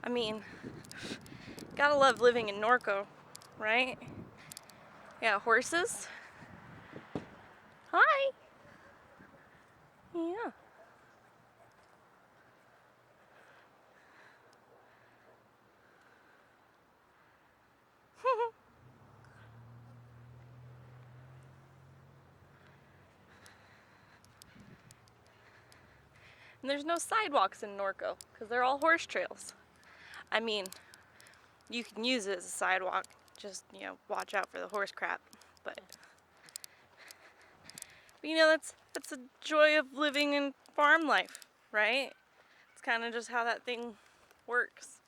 I mean, gotta love living in Norco, right? Yeah, horses. Hi. Yeah. And there's no sidewalks in Norco because they're all horse trails. I mean, you can use it as a sidewalk, just, watch out for the horse crap. But that's a joy of living in farm life, right? It's kind of just how that thing works.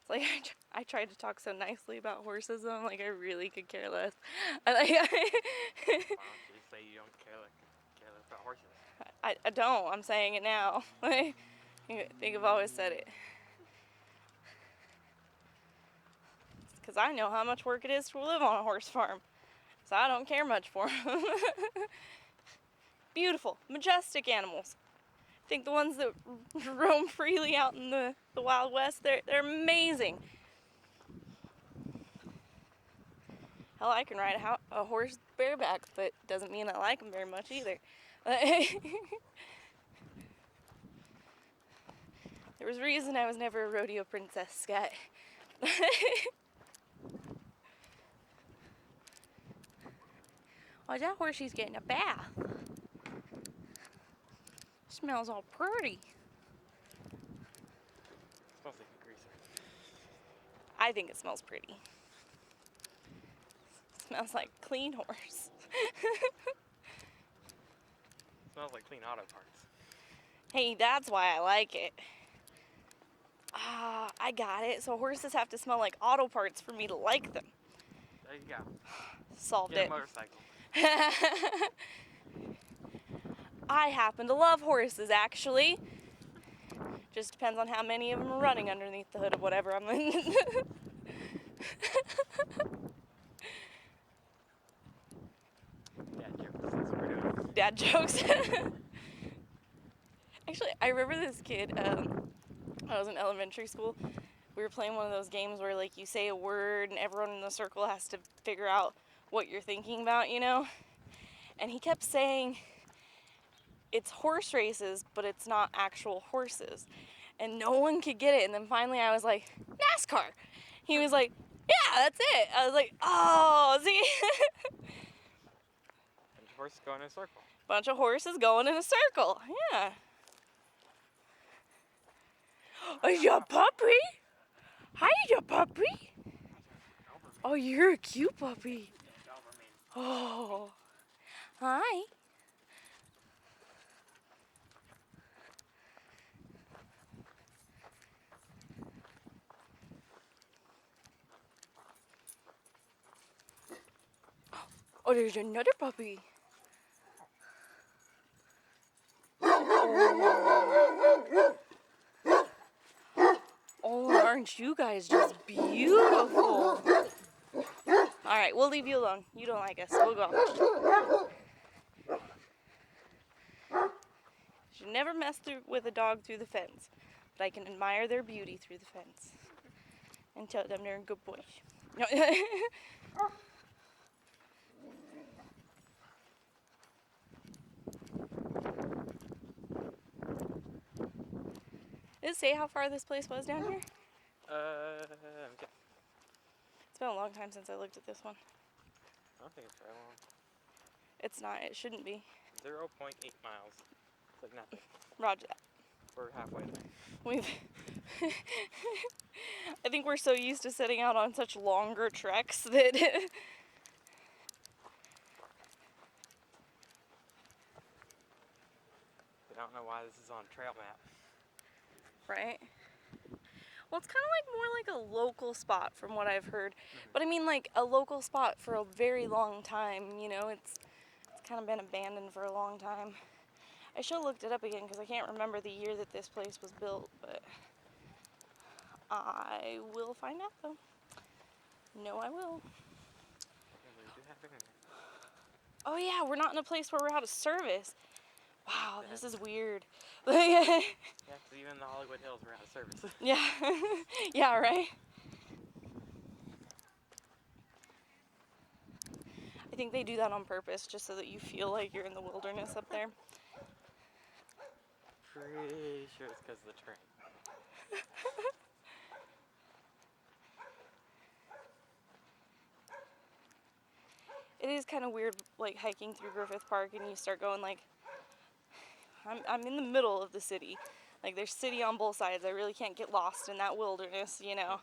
It's like I tried to talk so nicely about horses, and I'm like, I really could care less. Why don't you just say you don't care less about horses? I don't. I'm saying it now. I think I've always said it. Because I know how much work it is to live on a horse farm. So I don't care much for them. Beautiful, majestic animals. I think the ones that roam freely out in the Wild West, they're amazing. Hell, I can ride a horse bareback, but doesn't mean I like them very much either. There was a reason I was never a rodeo princess, Scott. Why, that horse, she's getting a bath. Smells all pretty. Smells like a greaser. I think it smells pretty. It smells like clean horse. Smells like clean auto parts. Hey, that's why I like it. I got it. So horses have to smell like auto parts for me to like them. There you go. Solved Get it. a motorcycle. I happen to love horses, actually. Just depends on how many of them are running underneath the hood of whatever I'm in. Dad jokes, that's what we're doing. Dad jokes. Actually, I remember this kid, I was in elementary school. We were playing one of those games where, like, you say a word and everyone in the circle has to figure out what you're thinking about, And he kept saying it's horse races, but it's not actual horses. And no one could get it. And then finally I was like, NASCAR. He was like, yeah, that's it. I was like, oh, see? Bunch of horses going in a circle. Bunch of horses going in a circle. Yeah. Is your puppy? Hi, your puppy. Oh, you're a cute puppy. Oh. Hi. Oh, there's another puppy. Oh, aren't you guys just beautiful? All right, we'll leave you alone. You don't like us. We'll go. Should never mess with a dog through the fence, but I can admire their beauty through the fence and tell them they're a good boy. Did it say how far this place was down here? Okay. It's been a long time since I looked at this one. I don't think it's very long. It's not. It shouldn't be. 0.8 miles. It's like nothing. Roger that. We're halfway there. We've. I think we're so used to setting out on such longer treks that. I don't know why this is on trail map. Right? Well, it's kind of like more like a local spot from what I've heard. But I mean, like a local spot for a very long time, it's kind of been abandoned for a long time. I should have looked it up again because I can't remember the year that this place was built, but I will find out though. No, I will. Oh yeah, we're not in a place where we're out of service. Wow, this is weird. Yeah, because even the Hollywood Hills were out of service. Yeah. Yeah, right? I think they do that on purpose just so that you feel like you're in the wilderness up there. Pretty sure it's because of the train. It is kind of weird, like hiking through Griffith Park and you start going like, I'm in the middle of the city. Like there's city on both sides. I really can't get lost in that wilderness, you know.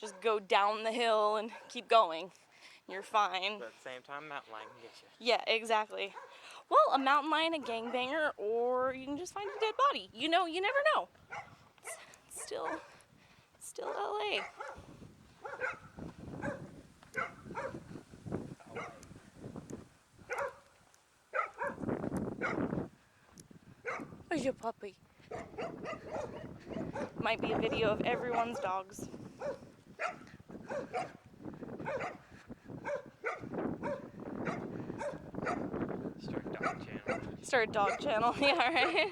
Just go down the hill and keep going. You're fine. But at the same time, mountain lion can get you. Yeah, exactly. Well, a mountain lion, a gangbanger, or you can just find a dead body. You know, you never know. It's still LA. Where's your puppy? Might be a video of everyone's dogs. Start dog channel. Start a dog channel, yeah, right?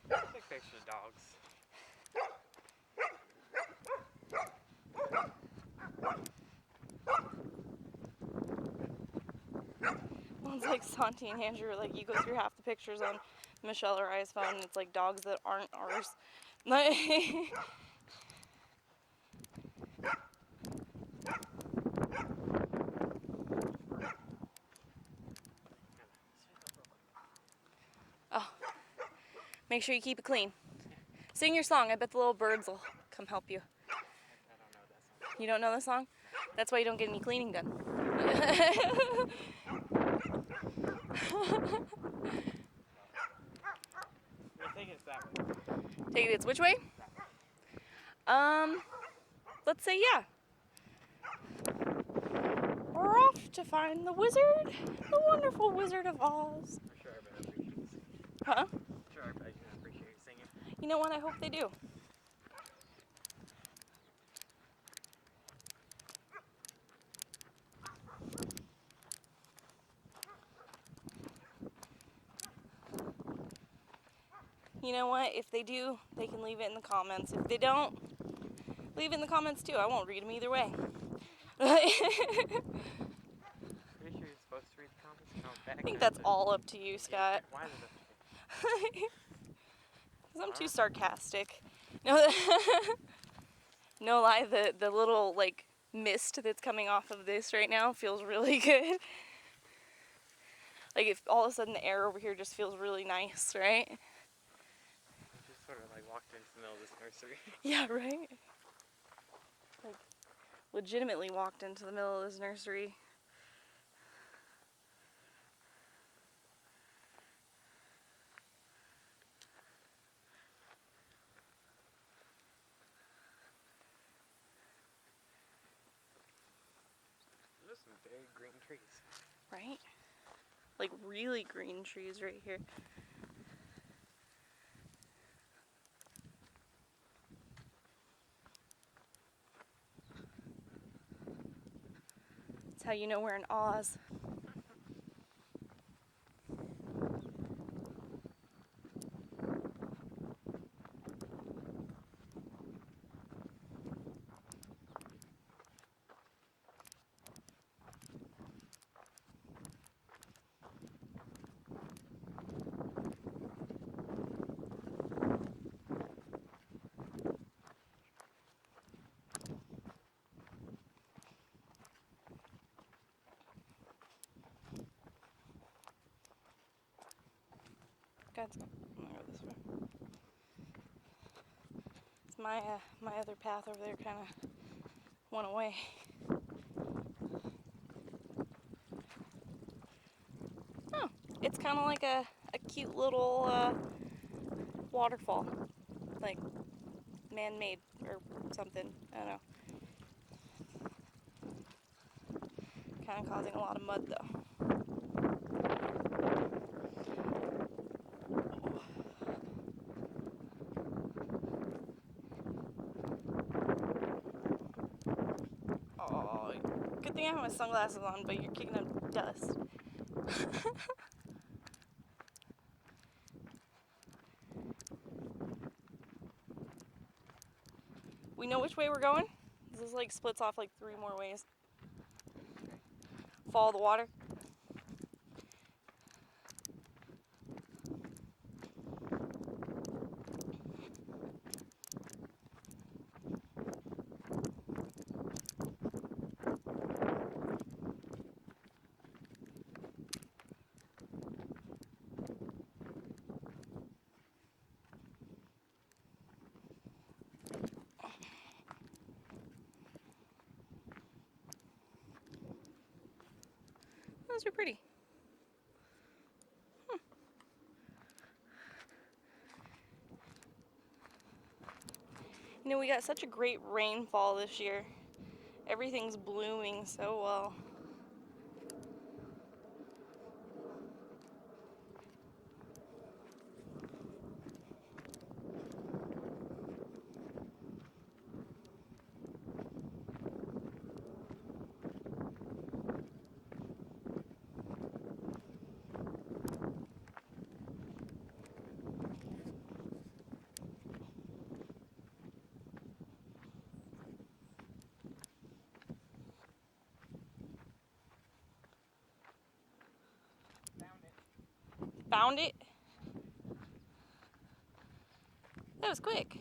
Take pictures of dogs. Well, it's like Santi and Andrew, like you go through half the pictures on Michelle or I's phone, and it's like dogs that aren't ours. Like, oh, make sure you keep it clean. Sing your song. I bet the little birds will come help you. I don't know that song. You don't know the song? That's why you don't get any cleaning done. I think it's that way. Take it which way? Let's say yeah. We're off to find the wizard, the wonderful Wizard of Oz. I'm sure everybody appreciates singing. Huh? I'm sure everybody appreciates singing. You know what? I hope they do. You know what? If they do, they can leave it in the comments. If they don't, leave it in the comments too. I won't read them either way. Pretty sure you're supposed to read the comments and count back. I think that's all up to you, Scott. Why is it? Because I'm too sarcastic. No, no lie, the little like mist that's coming off of this right now feels really good. Like if all of a sudden the air over here just feels really nice, right? I just sort of like walked into the middle of this nursery. Yeah, right? Like legitimately walked into the middle of this nursery. There's some very green trees. Right? Like really green trees right here. That's how you know we're in Oz. God's gonna go this way. It's my other path over there kind of went away. Oh, it's kind of like a cute little waterfall, like man-made or something. I don't know. Kind of causing a lot of mud though. Oh, good thing I have my sunglasses on, but you're kicking up dust. You know which way we're going? This like splits off like 3 more ways. Follow the water. Those are pretty. You know, we got such a great rainfall this year. Everything's blooming so well. Found it? That was quick.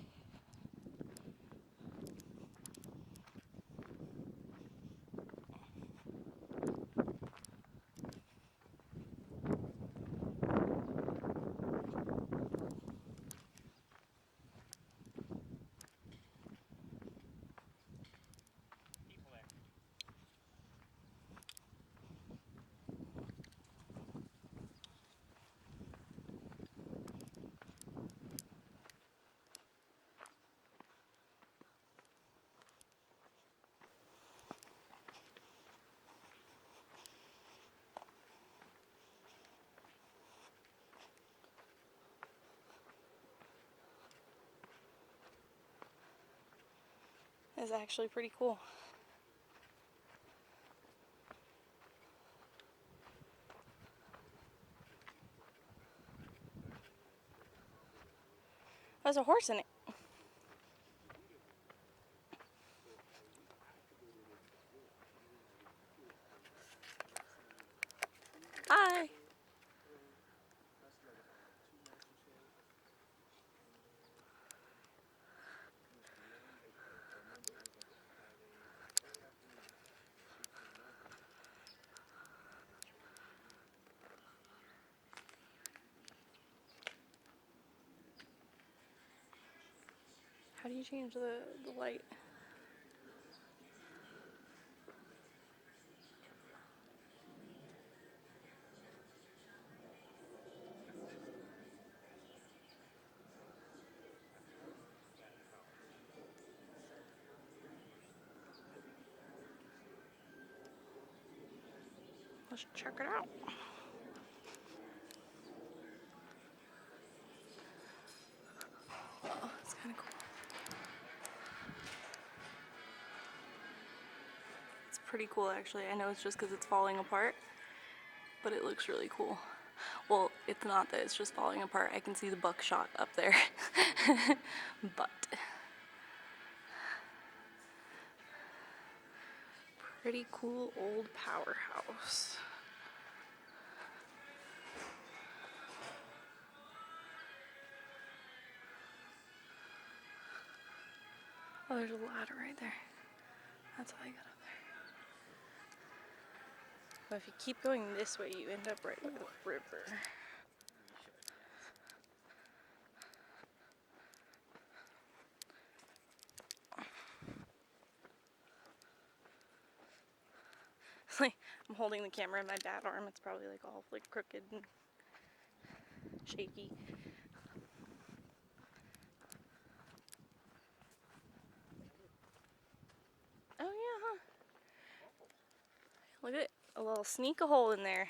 That's actually pretty cool. There's a horse in it. Hi. How do you change the light? Let's check it out. Oh, it's kind of cool. It's pretty cool actually. I know it's just because it's falling apart, but it looks really cool. Well, it's not that it's just falling apart. I can see the buckshot up there. But pretty cool old powerhouse. Oh, there's a ladder right there. That's how I got up there. But if you keep going this way, you end up right by the river. Like, I'm holding the camera in my bad arm. It's probably like all like crooked and shaky. Oh yeah, huh? Look at it. A little sneak-a-hole in there.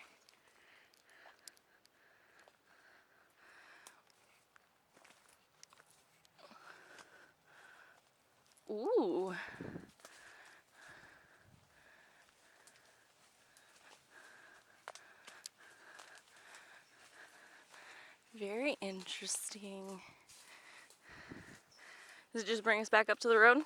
Ooh. Very interesting. Does it just bring us back up to the road?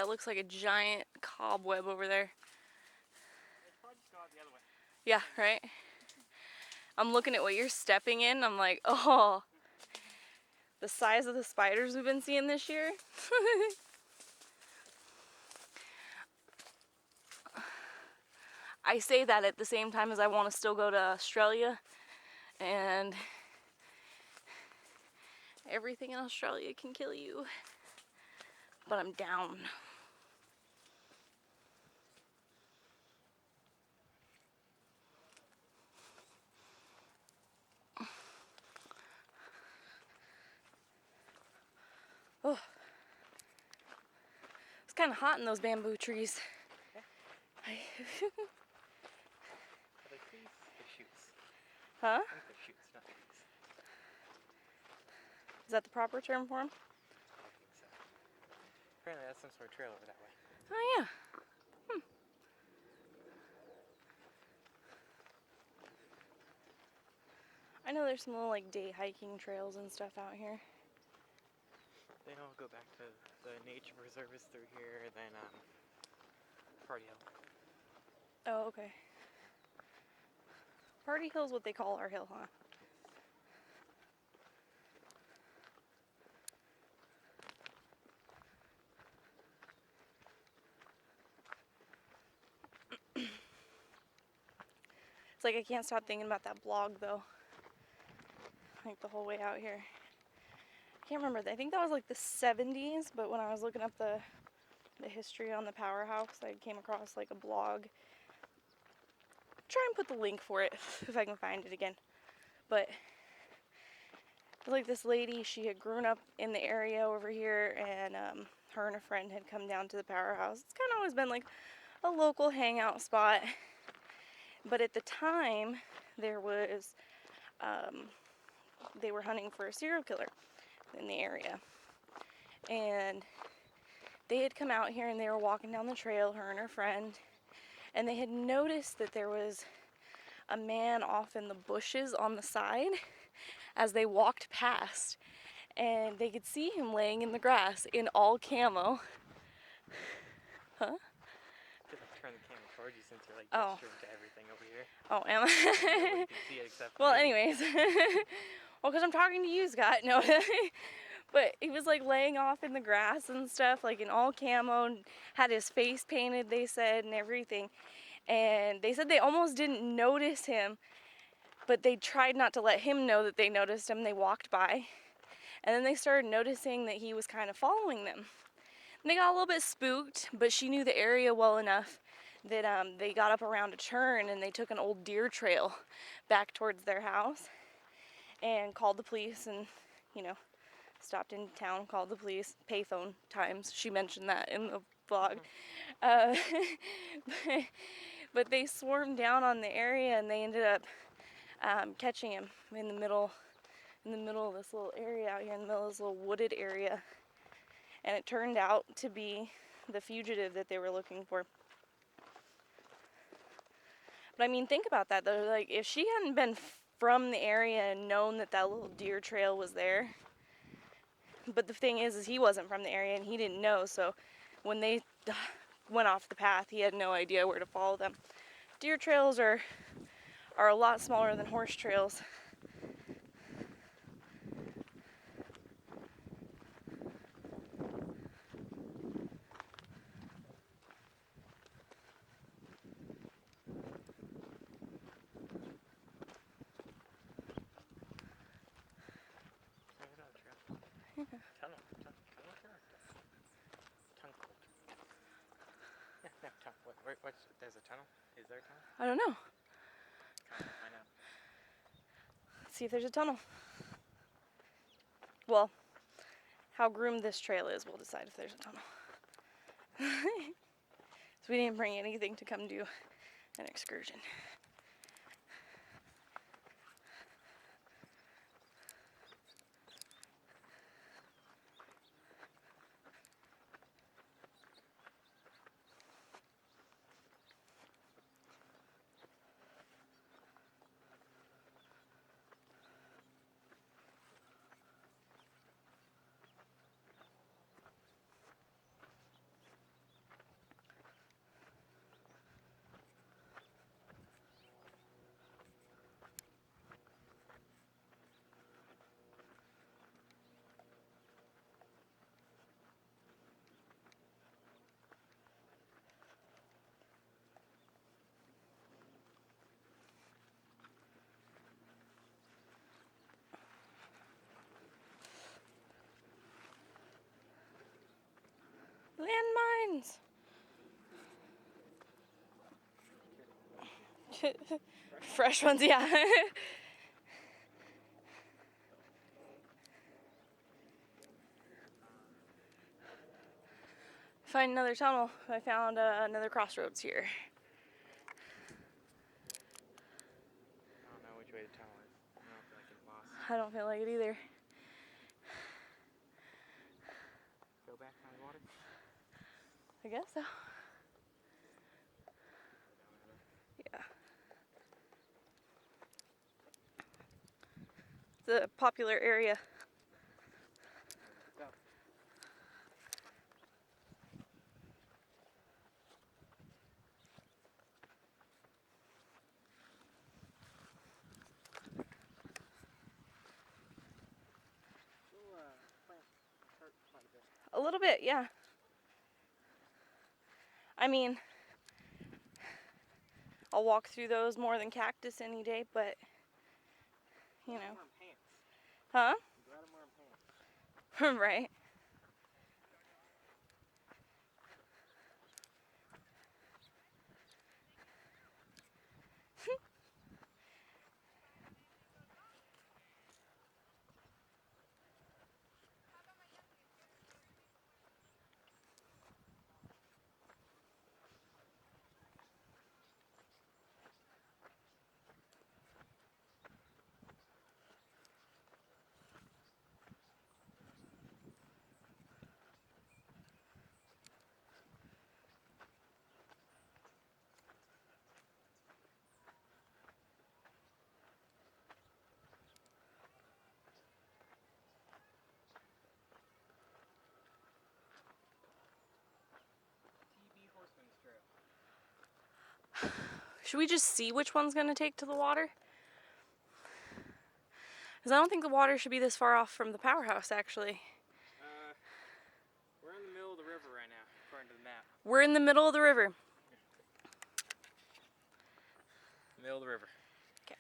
That looks like a giant cobweb over there. It's probably just go out the other way. Yeah, right? I'm looking at what you're stepping in. I'm like, oh, the size of the spiders we've been seeing this year. I say that at the same time as I want to still go to Australia, and everything in Australia can kill you, but I'm down. Oh, it's kind of hot in those bamboo trees. Are they trees? They're shoots. Huh? I think they're shoots, not trees. Is that the proper term for them? I think so. Apparently that's some sort of trail over that way. Oh yeah. I know there's some little like day hiking trails and stuff out here. Then I'll go back to the nature reserves through here, and then Party Hill. Oh, okay. Party Hill's what they call our hill, huh? It's like I can't stop thinking about that blog though. Like the whole way out here. I can't remember. I think that was like the 70s, but when I was looking up the history on the powerhouse, I came across like a blog. Try and put the link for it if I can find it again. But it was like this lady, she had grown up in the area over here, and her and a friend had come down to the powerhouse. It's kind of always been like a local hangout spot. But at the time, there was, they were hunting for a serial killer in the area. And they had come out here and they were walking down the trail, her and her friend, and they had noticed that there was a man off in the bushes on the side as they walked past. And they could see him laying in the grass in all camo. Huh? Could like turn the camera towards you since you're like Oh. gesturing to everything over here. Oh, am Nobody I? can see it except for Well, me. anyways. Well, because I'm talking to you, Scott. No. But he was like laying off in the grass and stuff, like in all camo, and had his face painted, they said, and everything. And they said they almost didn't notice him, but they tried not to let him know that they noticed him. They walked by. And then they started noticing that he was kind of following them. And they got a little bit spooked, but she knew the area well enough that they got up around a turn and they took an old deer trail back towards their house and called the police and, you know, stopped in town, called the police, payphone times. She mentioned that in the blog. But they swarmed down on the area and they ended up catching him in the middle of this little area out here, in the middle of this little wooded area. And it turned out to be the fugitive that they were looking for. But I mean, think about that though. Like, if she hadn't been from the area and known that that little deer trail was there, but the thing is he wasn't from the area and he didn't know. So when they went off the path, he had no idea where to follow them. Deer trails are a lot smaller than horse trails. There's another trail. Yeah. Tunnel. Yeah, no, tunnel. There's a tunnel? Is there a tunnel? I don't know. Find out. Let's see if there's a tunnel. Well, how groomed this trail is, we'll decide if there's a tunnel. So we didn't bring anything to come do an excursion. landmines. Fresh ones, yeah. Find another tunnel. I found another crossroads here. I don't know which way the tunnel is. I don't feel like getting lost. I don't feel like it either. Go back down the water. I guess so. Yeah. It's a popular area. Go. Quite a bit. A little bit, yeah. I mean, I'll walk through those more than cactus any day, but you know. Huh? Right. Should we just see which one's going to take to the water? Because I don't think the water should be this far off from the powerhouse, actually. We're in the middle of the river right now, according to the map. We're in the middle of the river. Middle of the river. Okay.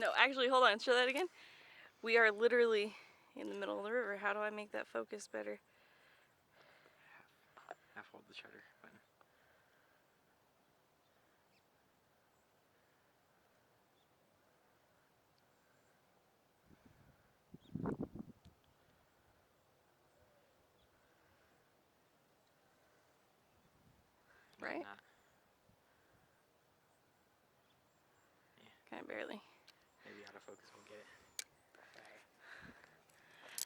No, actually, hold on. Show that again. We are literally in the middle of the river. How do I make that focus better? Half hold the shutter button. Right? Not. Kind of barely. Maybe autofocus will get it.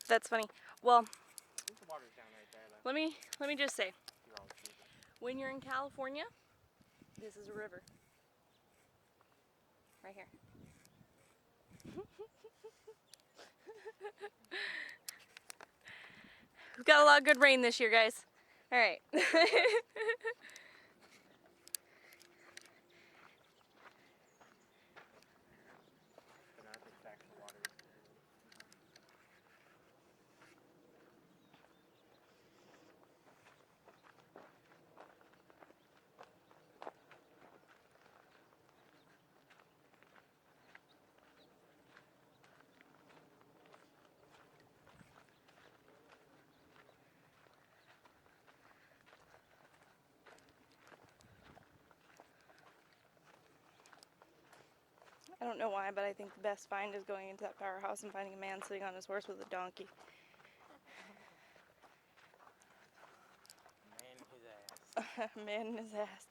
That's funny. Well, I think the water's down right there, though. let me just say, You're all cheating. when you're in California, this is a river. Right here. We've got a lot of good rain this year, guys. All right. But not this back to the water. I don't know why, but I think the best find is going into that powerhouse and finding a man sitting on his horse with a donkey. Man in his ass. Man in his ass.